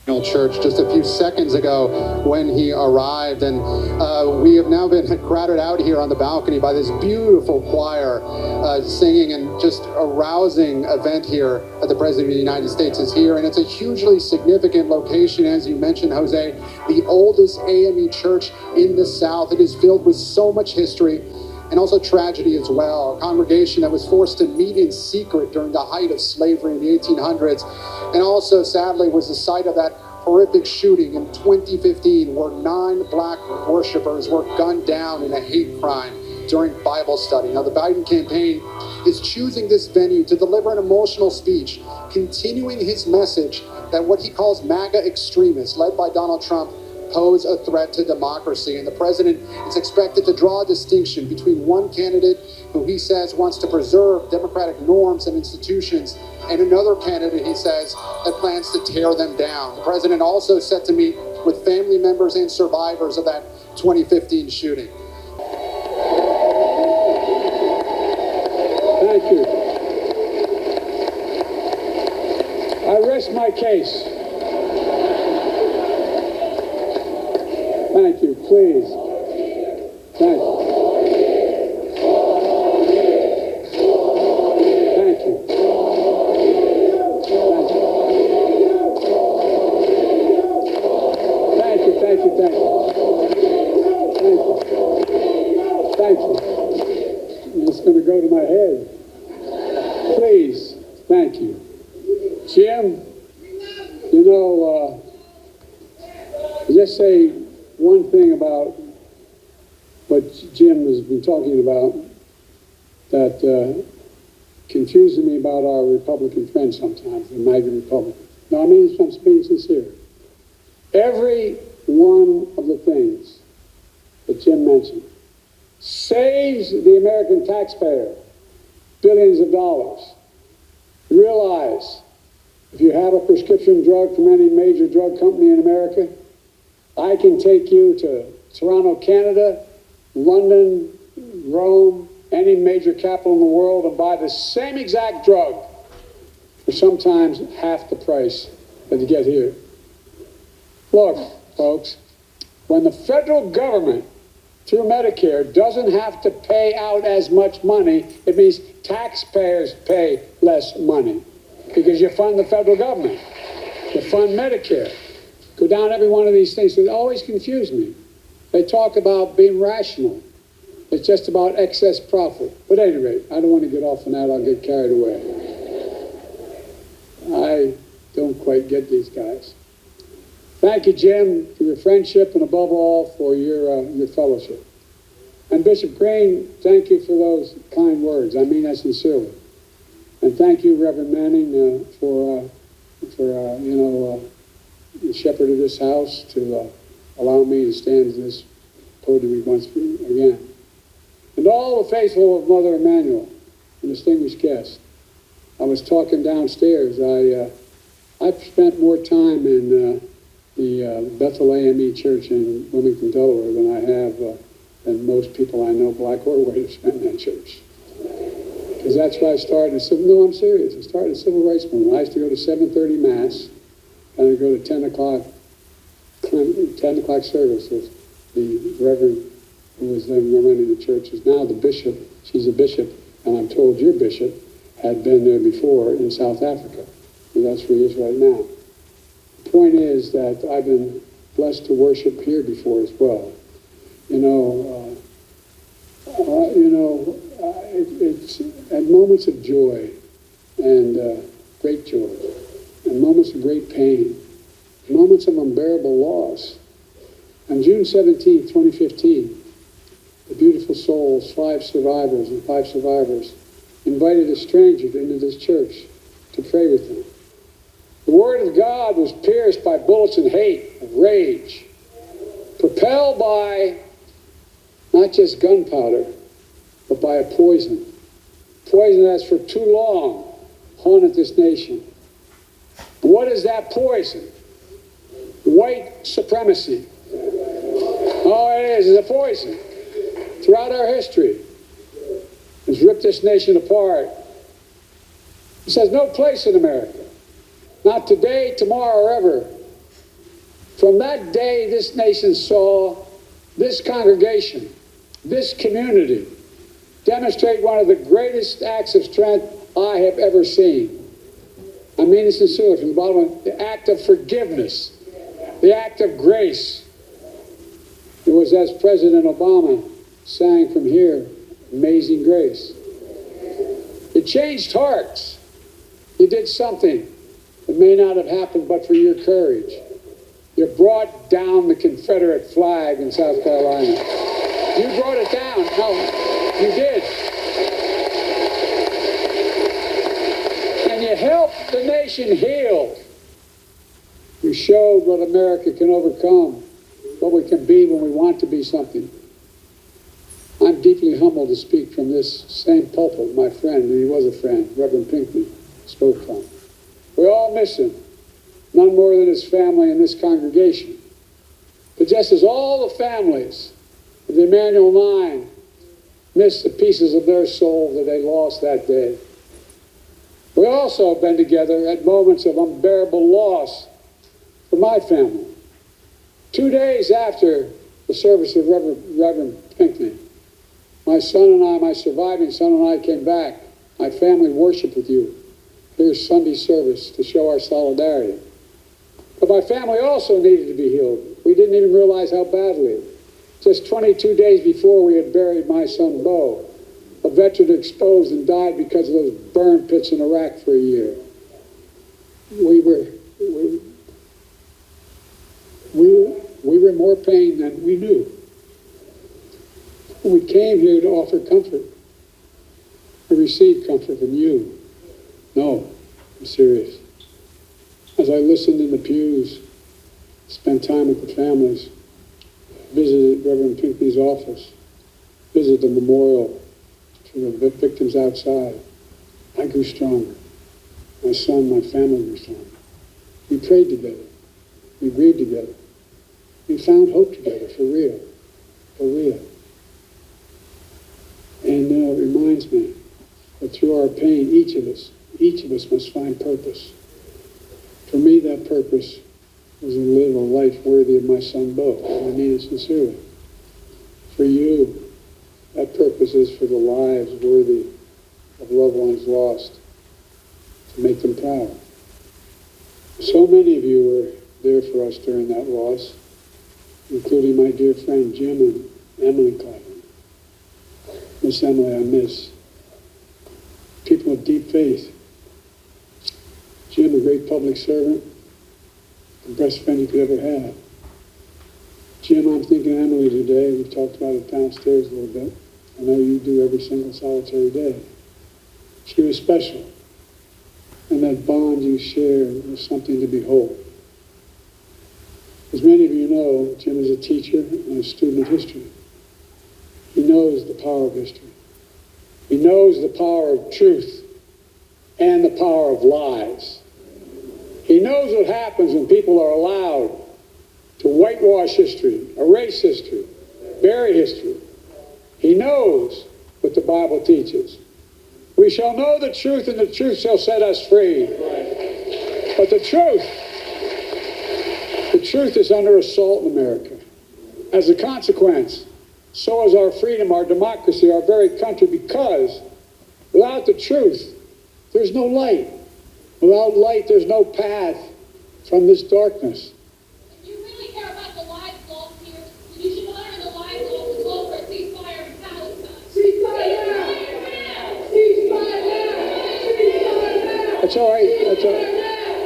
Church just a few seconds ago when he arrived, and we have now been crowded out here on the balcony by this beautiful choir singing, and just a rousing event here at the President of the United States is here, and it's a hugely significant location, as you mentioned, Jose, the oldest AME church in the South. It is filled with so much history and also tragedy as well. A congregation that was forced to meet in secret during the height of slavery in the 1800s, and also sadly was the site of that horrific shooting in 2015 where 9 black worshipers were gunned down in a hate crime during Bible study. Now, the Biden campaign is choosing this venue to deliver an emotional speech, continuing his message that what he calls MAGA extremists, led by Donald Trump, pose a threat to democracy. And the president is expected to draw a distinction between one candidate who he says wants to preserve democratic norms and institutions, and another candidate, he says, that plans to tear them down. The president also set to meet with family members and survivors of that 2015 shooting. Thank you. I rest my case. Thank you, please. Thank you. Thank you. Thank you. Thank you. Thank you. Thank you. It's going to go to my head. Please. Thank you. Jim, you know, just say one thing about what Jim has been talking about that confuses me about our Republican friends sometimes, the MAGA Republicans. No, I mean, I'm being sincere. Every one of the things that Jim mentioned saves the American taxpayer billions of dollars. Realize, if you have a prescription drug from any major drug company in America, I can take you to Toronto, Canada, London, Rome, any major capital in the world, and buy the same exact drug for sometimes half the price that you get here. Look, folks, when the federal government, through Medicare, doesn't have to pay out as much money, it means taxpayers pay less money because you fund the federal government. You fund Medicare. Go down every one of these things. It always confused me. They talk about being rational. It's just about excess profit. But at any rate, I don't want to get off on that. I'll get carried away. I don't quite get these guys. Thank you, Jim, for your friendship and above all for your fellowship. And Bishop Green, thank you for those kind words. I mean that sincerely. And thank you, Reverend Manning, for the shepherd of this house, to allow me to stand in this podium once again. And all the faithful of Mother Emanuel, and distinguished guests. I was talking downstairs. I've spent more time in the Bethel AME Church in Wilmington, Delaware than I have than most people I know, black or white, have spent in that church. Because that's why I started. No, I'm serious. I started a civil rights movement. I used to go to 7:30 Mass, and I'd go to 10 o'clock service with the Reverend who was then running the church, is now the bishop. She's a bishop, and I'm told your bishop had been there before in South Africa. And that's where he is right now. The point is that I've been blessed to worship here before as well. It's at moments of joy and great joy, and moments of great pain, moments of unbearable loss. On June 17, 2015, the beautiful souls, 5 survivors, invited a stranger into this church to pray with them. The word of God was pierced by bullets of hate, of rage, propelled by not just gunpowder, but by a poison that's for too long haunted this nation. What is that poison? White supremacy. Oh, it is. It's a poison. Throughout our history, it's ripped this nation apart. It says no place in America. Not today, tomorrow, or ever From that day, this nation saw this congregation, this community, demonstrate one of the greatest acts of strength I have ever seen. I mean it sincerely, from the bottom of the act of forgiveness, the act of grace. It was as President Obama sang from here, Amazing Grace. It changed hearts. You did something that may not have happened but for your courage. You brought down the Confederate flag in South Carolina. You brought it down. No, you did. And you helped the nation heal. You showed what America can overcome, what we can be when we want to be something. I'm deeply humbled to speak from this same pulpit my friend, and he was a friend, Reverend Pinckney, spoke from. We all miss him, none more than his family and this congregation. But just as all the families of the Emanuel Nine miss the pieces of their soul that they lost that day, we also have been together at moments of unbearable loss for my family. 2 days after the service of Reverend Pinckney, my son and I, my surviving son and I came back. My family worshiped with you. Here's Sunday service to show our solidarity. But my family also needed to be healed. We didn't even realize how badly. Just 22 days before we had buried my son Bo, a veteran exposed and died because of those burn pits in Iraq for a year. We were in more pain than we knew. We came here to offer comfort, to receive comfort from you. No, I'm serious. As I listened in the pews, spent time with the families, visited Reverend Pinckney's office, visited the memorial for the victims outside, I grew stronger. My son, my family grew stronger. We prayed together. We grieved together. We found hope together, for real. For real. And it reminds me that through our pain, each of us must find purpose. For me, that purpose was to live a life worthy of my son Bo, and I mean it sincerely. For you, that purpose is for the lives worthy of loved ones lost, to make them proud. So many of you were there for us during that loss, including my dear friend Jim and Emily Clapper. Miss Emily, I miss. People of deep faith. Jim, a great public servant, the best friend you could ever have. Jim, I'm thinking of Emily today. We've talked about it downstairs a little bit. I know you do every single solitary day. She was special. And that bond you shared was something to behold. As many of you know, Jim is a teacher and a student of history. He knows the power of history. He knows the power of truth and the power of lies. He knows what happens when people are allowed to whitewash history, erase history, bury history. He knows what the Bible teaches. We shall know the truth, and the truth shall set us free. But the truth is under assault in America. As a consequence, so is our freedom, our democracy, our very country, because without the truth, there's no light. Without light, there's no path from this darkness. If you really care about the lives lost here, you should honor the lives lost and call for a ceasefire in Palestine. Ceasefire now! Ceasefire now! That's all right. That's all right.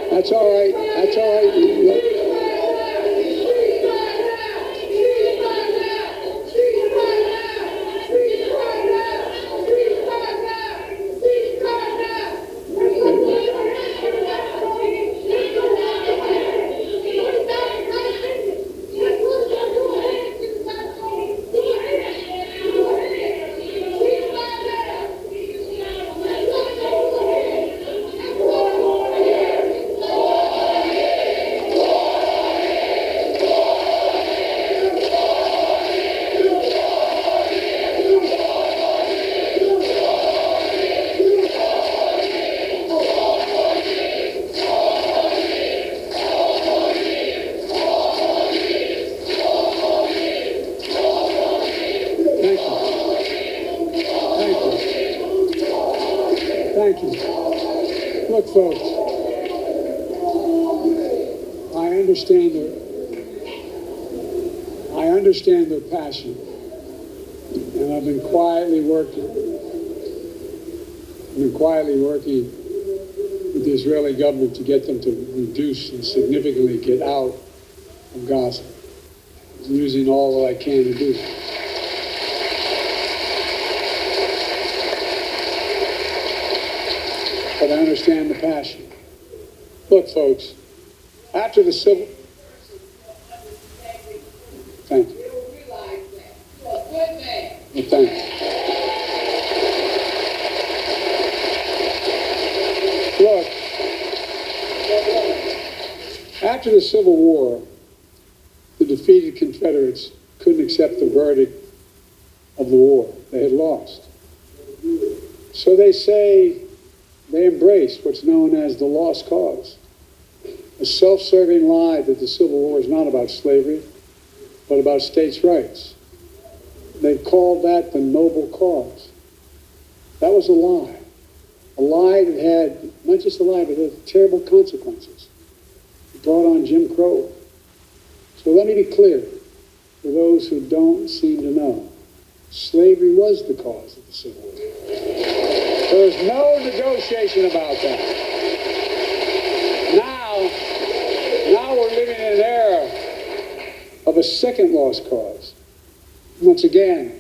That's all right. That's all right. Look, folks, I understand their passion, and I've been quietly working with the Israeli government to get them to reduce and significantly get out of Gaza, using all that I can to do. But I understand the passion. Look, folks, after the civil... Thank you. Well, thank you. Look, after the Civil War, the defeated Confederates couldn't accept the verdict of the war. They had lost. So they say they embraced what's known as the lost cause, a self-serving lie that the Civil War is not about slavery, but about states' rights. They called that the noble cause. That was a lie that had, not just a lie, but had terrible consequences. It brought on Jim Crow. So let me be clear, for those who don't seem to know, slavery was the cause of the Civil War. There was no negotiation about that. Now we're living in an era of a second lost cause. Once again,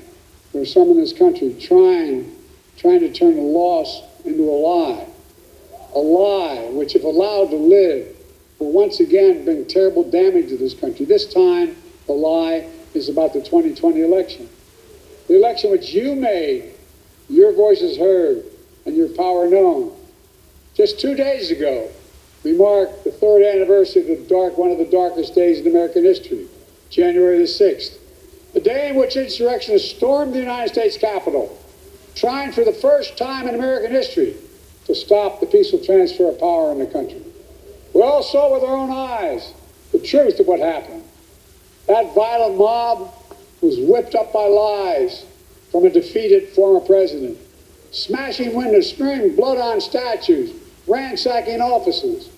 there's some in this country trying to turn a loss into a lie which, if allowed to live, will once again bring terrible damage to this country. This time, the lie is about the 2020 election. The election which you made, your voices heard, and your power known. Just 2 days ago, we marked the third anniversary of one of the darkest days in American history, January the 6th, the day in which insurrectionists stormed the United States Capitol, trying for the first time in American history to stop the peaceful transfer of power in the country. We all saw with our own eyes the truth of what happened. That violent mob was whipped up by lies from a defeated former president, smashing windows, smearing blood on statues, ransacking offices.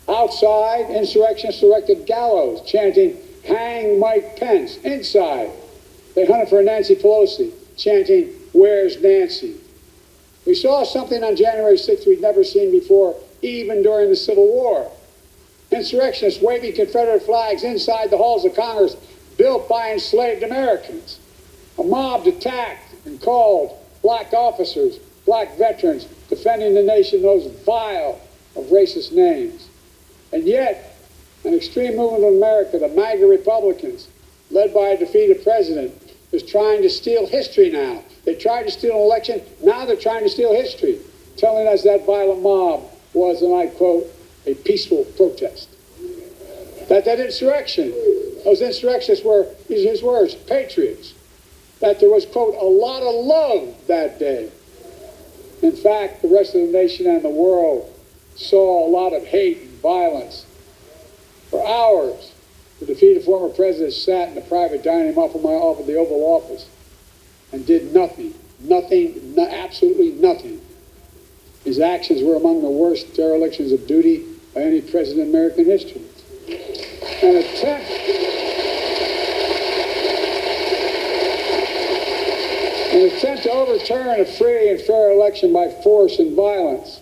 Outside, insurrectionists erected gallows, chanting, "Hang Mike Pence." Inside, they hunted for Nancy Pelosi, chanting, "Where's Nancy?" We saw something on January 6th we'd never seen before, even during the Civil War. Insurrectionists waving Confederate flags inside the halls of Congress built by enslaved Americans. A mob attacked and called black officers, black veterans, defending the nation, those vile of racist names. And yet, an extreme movement of America, the MAGA Republicans, led by a defeated president, is trying to steal history now. They tried to steal an election, now they're trying to steal history, telling us that violent mob was, and I quote, a peaceful protest. That insurrection, those insurrectionists were, these are his words, patriots. That there was, quote, a lot of love that day. In fact, the rest of the nation and the world saw a lot of hate and violence. For hours, the defeated former president sat in the private dining room off of the Oval Office and did nothing, absolutely nothing. His actions were among the worst derelictions of duty by any president in American history. An attempt to overturn a free and fair election by force and violence.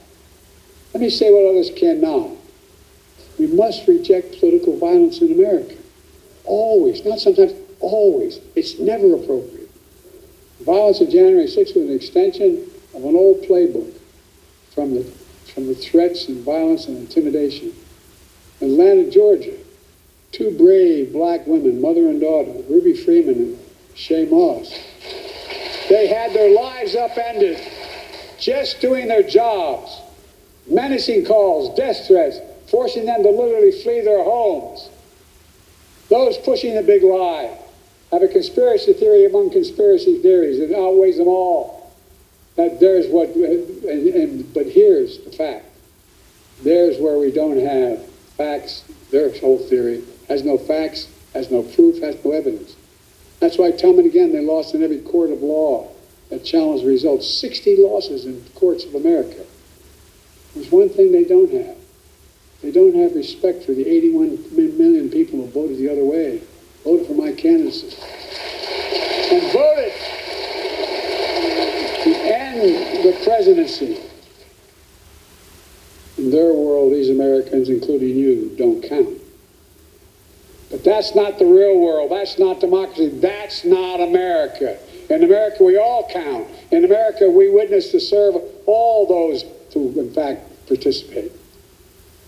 Let me say what others cannot. We must reject political violence in America. Always, not sometimes, always. It's never appropriate. The violence of January 6th was an extension of an old playbook from the threats and violence and intimidation. In Atlanta, Georgia, two brave black women, mother and daughter, Ruby Freeman and Shay Moss, they had their lives upended just doing their jobs. Menacing calls, death threats, forcing them to literally flee their homes. Those pushing the big lie have a conspiracy theory among conspiracy theories that outweighs them all. That there's what, but here's the fact. There's where we don't have facts. Their whole theory has no facts, has no proof, has no evidence. That's why time and again they lost in every court of law that challenged the results. 60 losses in courts of America. There's one thing they don't have. They don't have respect for the 81 million people who voted the other way, voted for my candidacy, and voted to end the presidency. In their world, these Americans, including you, don't count. But that's not the real world. That's not democracy. That's not America. In America, we all count. In America, we witness to serve all those who, in fact, participate.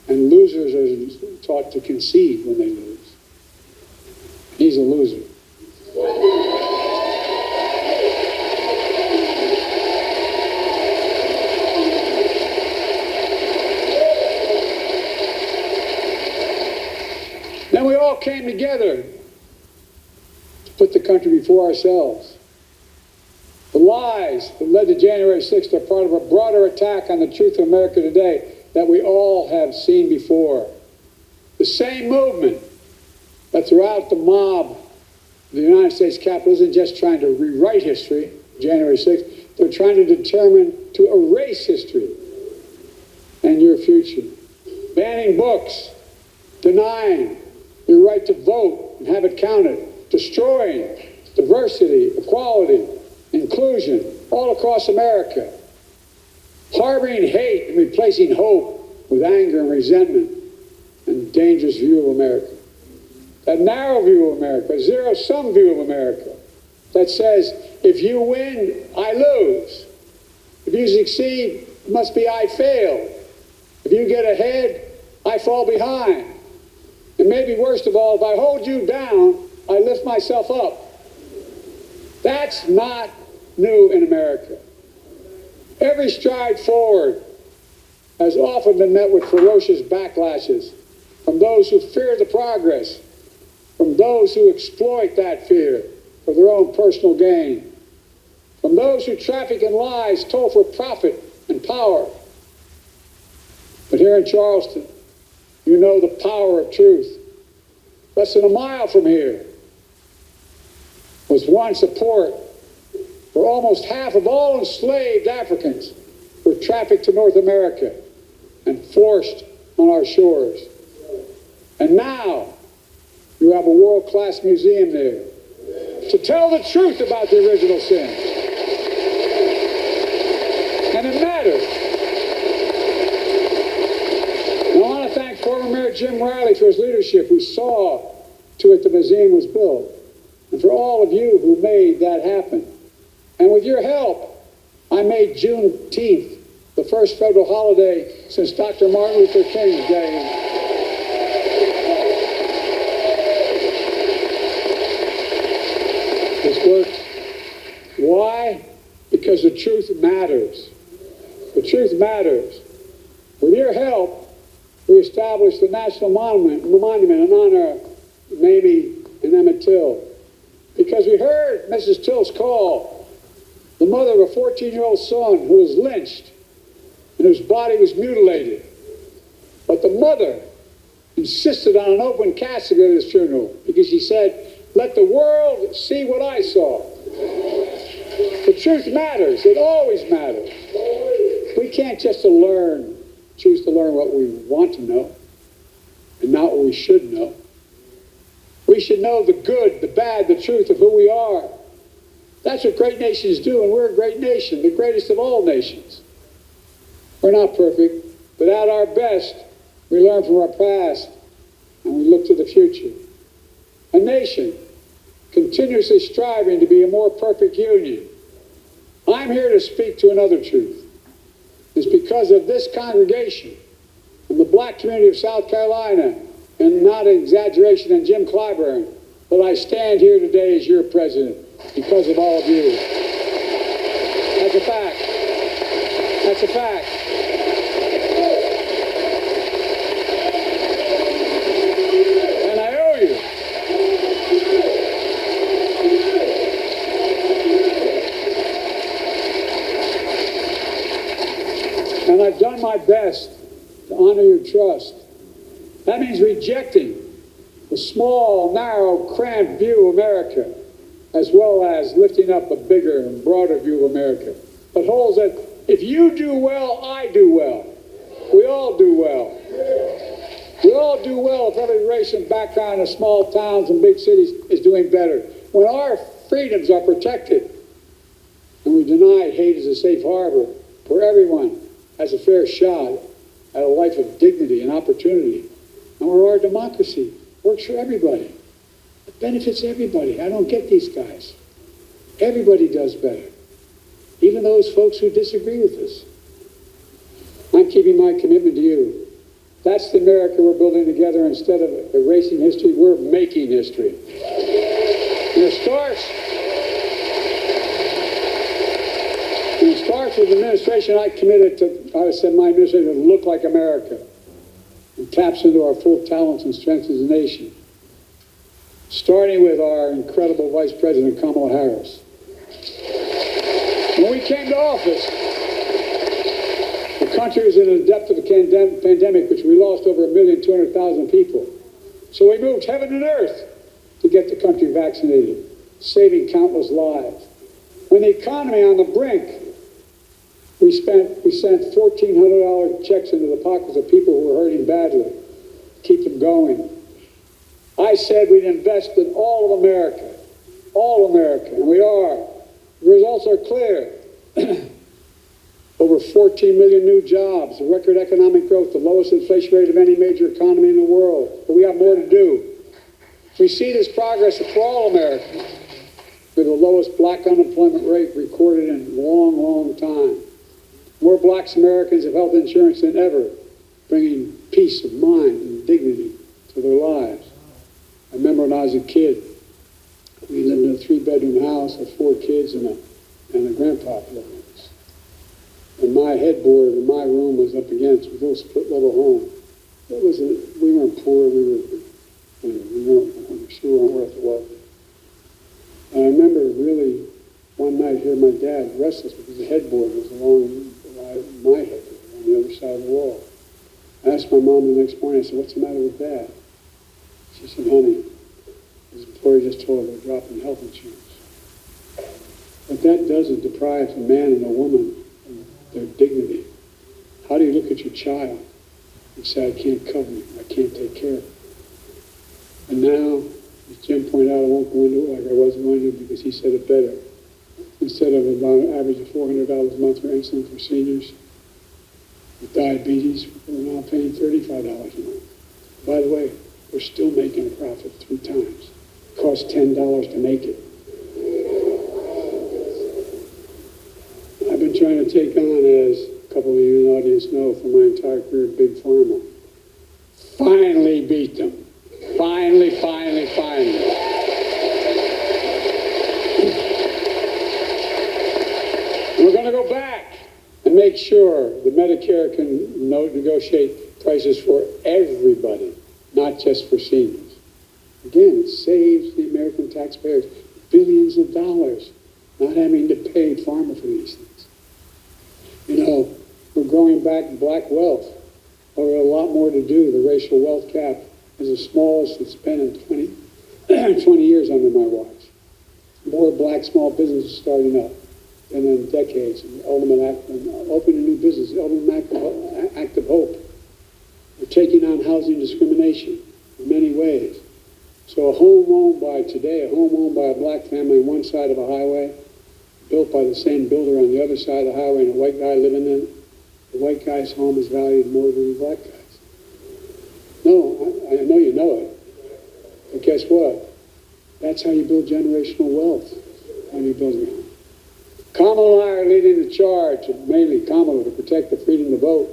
And losers are taught to concede when they lose. He's a loser. Then we all came together to put the country before ourselves. The lies that led to January 6th are part of a broader attack on the truth of America today that we all have seen before. The same movement that throughout the mob of the United States Capitol isn't just trying to rewrite history, January 6th, they're trying to determine to erase history and your future. Banning books, denying your right to vote and have it counted, destroying diversity, equality, inclusion all across America, harboring hate and replacing hope with anger and resentment and a dangerous view of America. That narrow view of America, a zero-sum view of America that says, if you win, I lose. If you succeed, it must be I failed. If you get ahead, I fall behind. And maybe worst of all, if I hold you down, I lift myself up. That's not new in America. Every stride forward has often been met with ferocious backlashes from those who fear the progress, from those who exploit that fear for their own personal gain, from those who traffic in lies told for profit and power. But here in Charleston, you know the power of truth. Less than a mile from here was once a port where almost half of all enslaved Africans were trafficked to North America and forced on our shores. And now you have a world-class museum there to tell the truth about the original sin. And it matters. And I want to thank former Mayor Jim Riley for his leadership, who saw to it the museum was built, and for all of you who made that happen. And with your help, I made Juneteenth the first federal holiday since Dr. Martin Luther King's day. This worked. Why? Because the truth matters. The truth matters. With your help, we established the National Monument in honor of Mamie and Emmett Till. Because we heard Mrs. Till's call, the mother of a 14-year-old son who was lynched and whose body was mutilated. But the mother insisted on an open casket at his funeral because she said, let the world see what I saw. The truth matters. It always matters. We can't just choose to learn what we want to know and not what we should know. We should know the good, the bad, the truth of who we are. That's what great nations do, and we're a great nation, the greatest of all nations. We're not perfect, but at our best, we learn from our past and we look to the future. A nation continuously striving to be a more perfect union. I'm here to speak to another truth. It's because of this congregation and the black community of South Carolina, and not an exaggeration, and Jim Clyburn, that I stand here today as your president, because of all of you. That's a fact. That's a fact. And I owe you. And I've done my best to honor your trust. That means rejecting the small, narrow, cramped view of America, as well as lifting up a bigger and broader view of America that holds that if you do well, I do well. We all do well. We all do well if every race and background in small towns and big cities is doing better. When our freedoms are protected and we deny hate as a safe harbor where everyone has a fair shot at a life of dignity and opportunity, and where our democracy works for everybody. It benefits everybody. I don't get these guys. Everybody does better. Even those folks who disagree with us. I'm keeping my commitment to you. That's the America we're building together. Instead of erasing history, we're making history. And it starts with the administration I said my administration would look like America and taps into our full talents and strengths as a nation. Starting with our incredible Vice President, Kamala Harris. When we came to office, the country was in the depth of a pandemic, which we lost over 1,200,000 people. So we moved heaven and earth to get the country vaccinated, saving countless lives. When the economy on the brink, we sent $1,400 checks into the pockets of people who were hurting badly, keep them going. I said we'd invest in all of America, and we are. The results are clear. Over 14 million new jobs, a record economic growth, the lowest inflation rate of any major economy in the world. But we have more to do. We see this progress for all Americans, with the lowest black unemployment rate recorded in a long, long time. More black Americans have health insurance than ever, bringing peace of mind and dignity to their lives. I remember when I was a kid, we lived in a 3-bedroom house with 4 kids and a grandpa living with us. And my headboard in my room was up against a little split level home. We weren't poor, we sure weren't worth it was. And I remember really one night hearing my dad restless because the headboard was along my headboard on the other side of the wall. I asked my mom the next morning, I said, "What's the matter with Dad?" She said, "Honey, his employer just told her they're dropping health insurance." What that does is deprive a man and a woman of their dignity. How do you look at your child and say, "I can't cover you, I can't take care of you"? And now, as Jim pointed out, I won't go into it like I wasn't going to because he said it better. Instead of about an average of $400 a month for insulin for seniors with diabetes, we're now paying $35 a month. By the way, we're still making a profit 3 times. It costs $10 to make it. I've been trying to take on, as a couple of you in the audience know, for my entire career at Big Pharma. Finally beat them. Finally. We're going to go back and make sure that Medicare can negotiate prices for everybody, not just for seniors. Again, it saves the American taxpayers billions of dollars not having to pay pharma for these things. You know, we're growing back black wealth, but we have a lot more to do. The racial wealth gap is the smallest it's been in 20 years under my watch. More black small businesses starting up than in decades. And the ultimate act of opening new business, the ultimate act of hope. We're taking on housing discrimination in many ways. So a home owned by a black family on one side of a highway, built by the same builder on the other side of the highway, and a white guy living in it, the white guy's home is valued more than the black guy's. No, I know you know it. But guess what? That's how you build generational wealth when you build your home. Kamala and I are leading the charge, mainly Kamala, to protect the freedom to vote,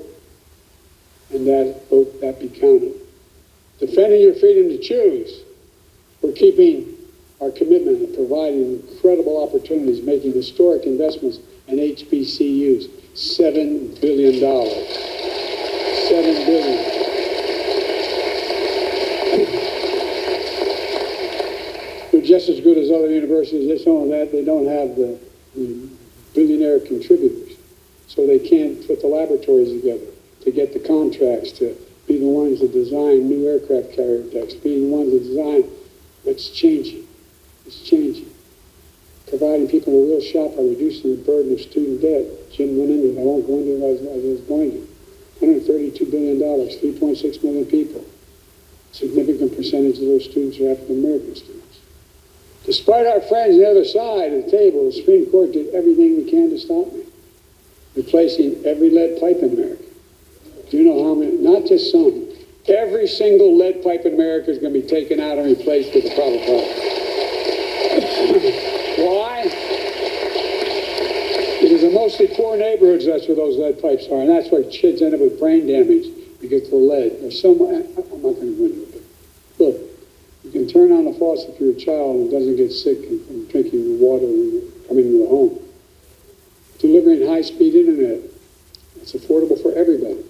and that vote that be counted. Defending your freedom to choose. We're keeping our commitment of providing incredible opportunities, making historic investments in HBCUs. $7 billion. $7 billion. They're just as good as other universities. Just only that they don't have the billionaire contributors. So they can't put the laboratories together to get the contracts to be the ones that design new aircraft carrier decks, being the ones that design. It's changing. It's changing. Providing people a real shot by reducing the burden of student debt. Jim went into it. I won't go into it as I was going to. $132 billion, 3.6 million people. Significant percentage of those students are African American students. Despite our friends on the other side of the table, the Supreme Court did everything we can to stop me, replacing every lead pipe in America. Do you know how many? Not just some. Every single lead pipe in America is going to be taken out and replaced with the proper product. Why? Because in mostly poor neighborhoods, that's where those lead pipes are, and that's where kids end up with brain damage because of the lead. There's I'm not going to go into it. Look, you can turn on the faucet for your child and doesn't get sick from drinking the water when you're coming into the home. Delivering high-speed internet. It's affordable for everybody.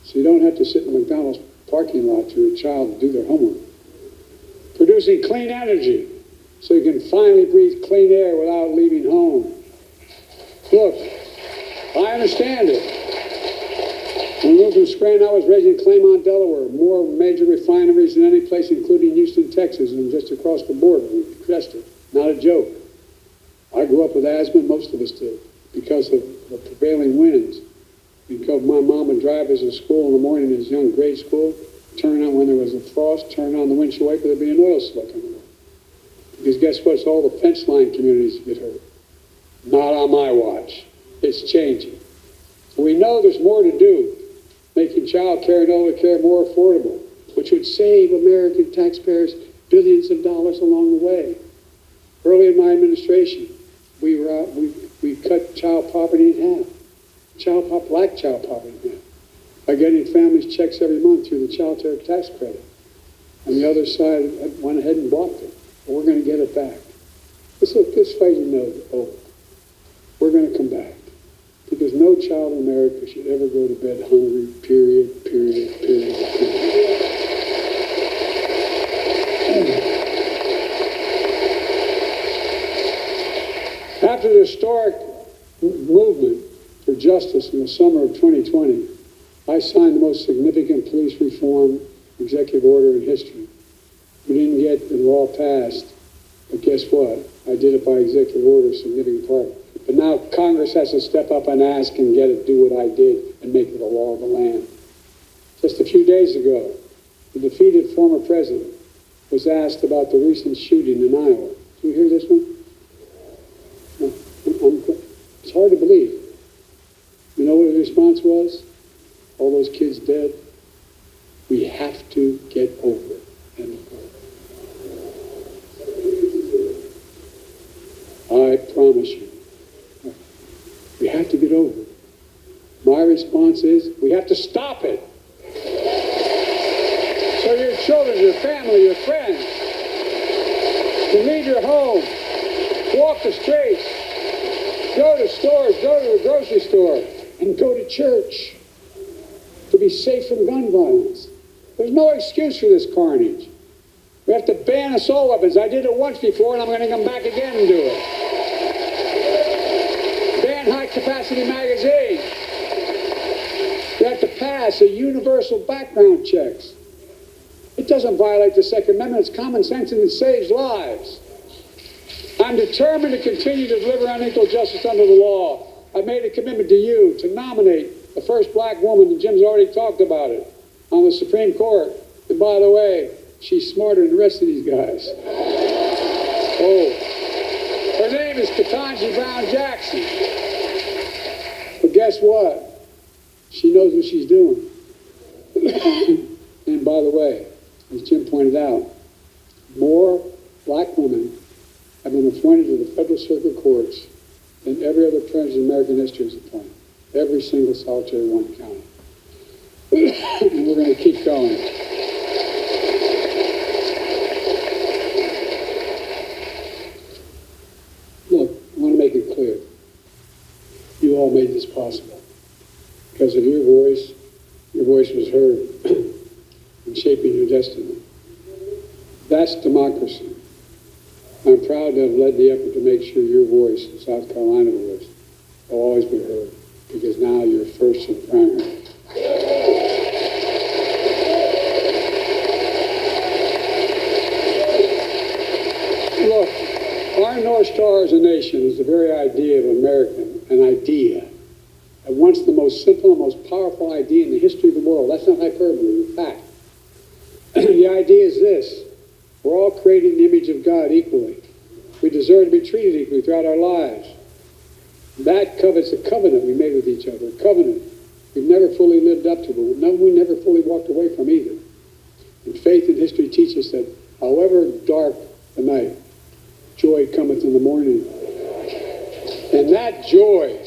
So you don't have to sit in the McDonald's parking lot for your child to do their homework. Producing clean energy so you can finally breathe clean air without leaving home. Look, I understand it. When we moved from Scranton, I was raised in Claymont, Delaware. More major refineries than any place, including Houston, Texas, and just across the border. We crushed it. Not a joke. I grew up with asthma, most of us did, because of the prevailing winds. Because my mom would drive us to school in the morning in his young grade school, turn on when there was a frost, turn on the windshield wiper, there'd be an oil slick on the road. Because guess what? It's all the fence line communities get hurt. Not on my watch. It's changing. So we know there's more to do, making child care and elder care more affordable, which would save American taxpayers billions of dollars along the way. Early in my administration, we cut child poverty in half. Black child poverty in half. By getting families checks every month through the child care tax credit. And the other side went ahead and blocked it. But we're going to get it back. This fight is over. We're going to come back. Because no child in America should ever go to bed hungry, period. After the historic movement for justice in the summer of 2020, I signed the most significant police reform executive order in history. We didn't get the law passed, but guess what? I did it by executive order, significant part. But now Congress has to step up and ask and do what I did and make it a law of the land. Just a few days ago, the defeated former president was asked about the recent shooting in Iowa. Did you hear this one? It's hard to believe. You know what his response was? All those kids dead? We have to get over it. I promise you. We have to get over it. My response is, we have to stop it. So your children, your family, your friends can leave your home, walk the streets, go to stores, go to the grocery store, and go to church to be safe from gun violence. There's no excuse for this carnage. We have to ban assault weapons. I did it once before, and I'm going to come back again and do it. Ban high-capacity magazines. We have to pass a universal background checks. It doesn't violate the Second Amendment. It's common sense, and it saves lives. I'm determined to continue to deliver unequal justice under the law. I've made a commitment to you to nominate the first black woman, and Jim's already talked about it, on the Supreme Court. And by the way, she's smarter than the rest of these guys. Oh, her name is Ketanji Brown Jackson. But guess what? She knows what she's doing. And by the way, as Jim pointed out, more black women have been appointed to the federal circuit courts than every other president in American history has appointed. Every single solitary one counted. And we're going to keep going. Look, I want to make it clear. You all made this possible. Because of your voice was heard in shaping your destiny. That's democracy. I'm proud to have led the effort to make sure your voice, and South Carolina voice, will always be heard, because now you're first and primary. Look, our North Star as a nation is the very idea of American, an idea At once the most simple and most powerful idea in the history of the world. That's not hyperbole, in fact. The idea is this: we're all created in the image of God equally. We deserve to be treated equally throughout our lives. That covets a covenant we made with each other, a covenant we've never fully lived up to, but we never fully walked away from either. And faith and history teach us that however dark the night, joy cometh in the morning. And that joy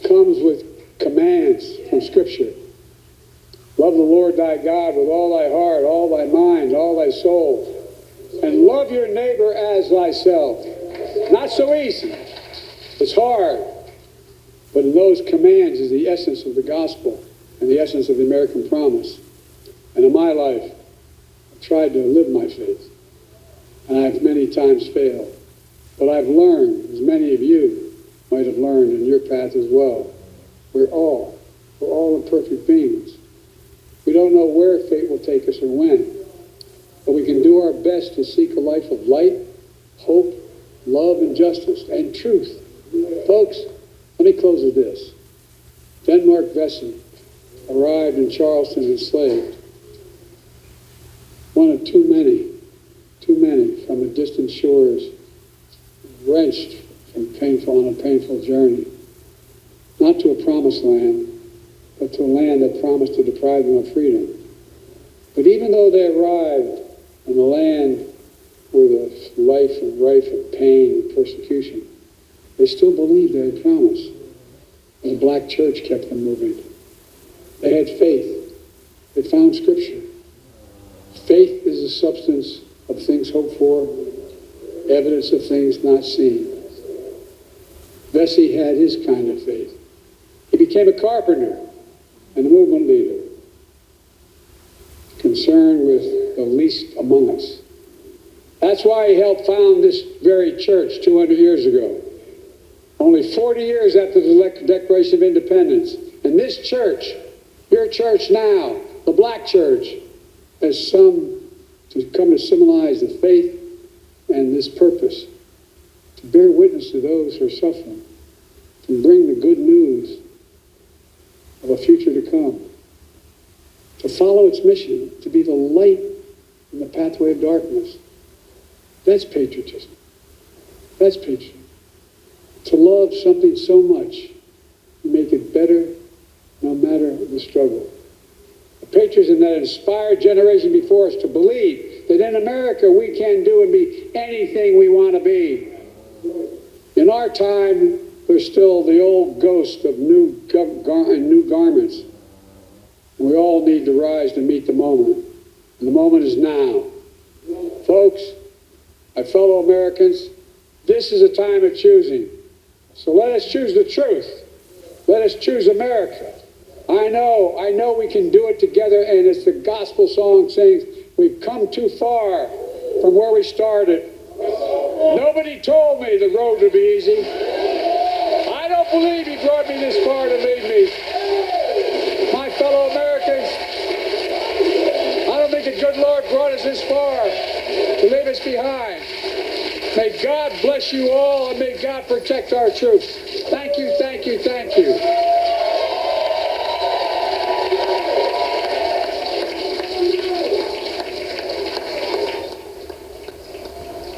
comes with commands from Scripture. Love the Lord thy God with all thy heart, all thy mind, all thy soul. And love your neighbor as thyself. Not so easy. It's hard. But in those commands is the essence of the gospel and the essence of the American promise. And in my life, I've tried to live my faith. And I've many times failed. But I've learned, as many of you might have learned in your path as well, we're all imperfect beings. We don't know where fate will take us or when. But we can do our best to seek a life of light, hope, love, and justice, and truth. Folks, let me close with this. Denmark Vesey arrived in Charleston enslaved. One of too many from the distant shores, wrenched on a painful journey, not to a promised land, but to a land that promised to deprive them of freedom. But even though they arrived in a land with a life and rife of pain and persecution, they still believed they had promise. And the black church kept them moving. They had faith. They found Scripture. Faith is the substance of things hoped for, evidence of things not seen. Vesey had his kind of faith. He became a carpenter and a movement leader, concerned with the least among us. That's why he helped found this very church 200 years ago. Only 40 years after the Declaration of Independence. And this church, your church now, the black church, has come to symbolize the faith and this purpose, to bear witness to those who are suffering, to bring the good news of a future to come, to follow its mission, to be the light in the pathway of darkness. That's patriotism. That's patriotism. To love something so much, you make it better no matter the struggle. A patriotism that inspired generation before us to believe that in America we can do and be anything we want to be. In our time, there's still the old ghost of new garments. We all need to rise to meet the moment. And the moment is now. Folks, my fellow Americans, this is a time of choosing. So let us choose the truth. Let us choose America. I know we can do it together, and as the gospel song sings, we've come too far from where we started. Nobody told me the road would be easy. I don't believe he brought me this far to leave me. My fellow Americans, I don't think the good Lord brought us this far to leave us behind. May God bless you all, and may God protect our troops. Thank you, thank you, thank you.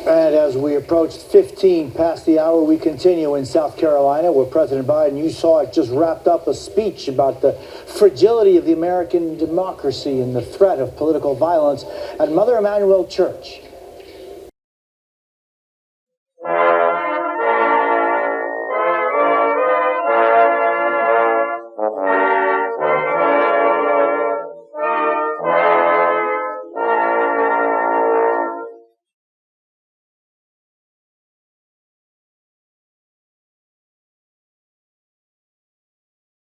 And as we approach 15 past the hour, we continue in South Carolina, where President Biden, you saw it, just wrapped up a speech about the fragility of the American democracy and the threat of political violence at Mother Emanuel Church.